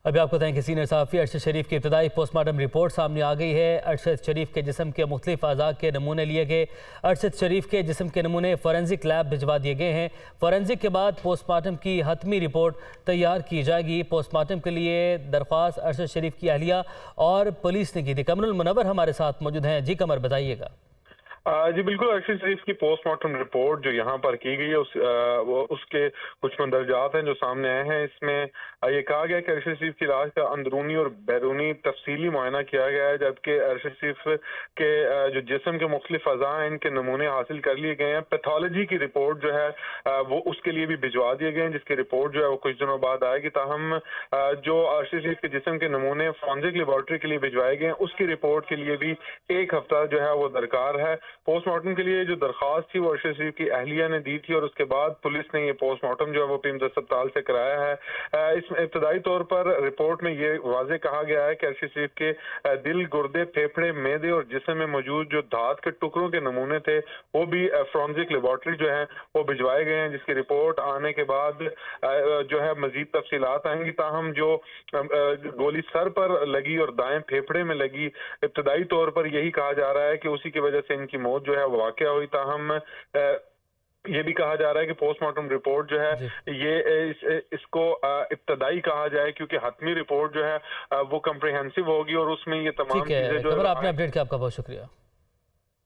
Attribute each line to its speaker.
Speaker 1: अभी आपको बताएं कि सीनियर सहाफ़ी अरशद शरीफ की इब्तदाई पोस्टमार्टम रिपोर्ट सामने आ गई है। अरशद शरीफ के जिस्म के मुख्तलिफ अज़ा के नमूने लिए गए। अरशद शरीफ के जिस्म के नमूने फ़ॉरेंसिक लैब भिजवा दिए गए हैं। फ़ॉरेंसिक के बाद पोस्टमार्टम की हतमी रिपोर्ट तैयार की जाएगी। पोस्टमार्टम के लिए दरख्वास्त अरशद शरीफ की अहलिया और पुलिस ने की थी। कमरुल मुनव्वर हमारे साथ मौजूद हैं। जी कमर, बताइएगा।
Speaker 2: जी बिल्कुल, अरशद शरीफ की पोस्टमार्टम रिपोर्ट जो यहाँ पर की गई है उसके कुछ मंदरजात हैं जो सामने आए हैं। इसमें ये कहा गया कि अरशद शरीफ की लाश का अंदरूनी और बैरूनी तफसीली मुआयना किया गया है, जबकि अरशद शरीफ के जो जिस्म के मुख्तलिफ अज़ा हैं इनके नमूने हासिल कर लिए गए हैं। पैथोलॉजी की रिपोर्ट जो है वो उसके लिए भी भिजवा दिए गए हैं, जिसकी रिपोर्ट जो है वो कुछ दिनों बाद आएगी। ताहम जो अरशद शरीफ के जिस्म के नमूने फॉरेंसिक लेबॉर्ट्री के लिए भिजवाए गए हैं उसकी रिपोर्ट के लिए भी एक हफ्ता जो है वो दरकार है। पोस्टमार्टम के लिए जो दरख्वास्त थी वो अरशद शरीफ की अहलिया ने दी थी और उसके बाद पुलिस ने ये पोस्टमार्टम जो है वो पीएमज़ेड अस्पताल से कराया है। इसमें इब्तदाई तौर पर रिपोर्ट में ये वाज़ेह कहा गया है कि अरशद शरीफ के दिल, गुर्दे, फेफड़े, मैदे और जिस्म में मौजूद जो धात के टुकड़ों के नमूने थे वो भी फॉरेंसिक लेबॉर्ट्री जो है वो भिजवाए गए हैं, जिसकी रिपोर्ट आने के बाद जो है मजीद तफसीलात आएंगी। ताहम जो गोली सर पर लगी और दाएं फेफड़े में लगी, इब्तदाई तौर पर यही कहा जा रहा है कि उसी की वजह से इनकी मौत जो है वो वाक़या हुई। ताहम ये भी कहा जा रहा है कि पोस्टमार्टम रिपोर्ट जो है ये इसको इब्तदाई कहा जाए, क्योंकि हतमी रिपोर्ट जो है वो कम्प्रिहेंसिव होगी और उसमें ये तमाम चीजें जो
Speaker 1: है। आपने अपडेट किया, आपका बहुत शुक्रिया।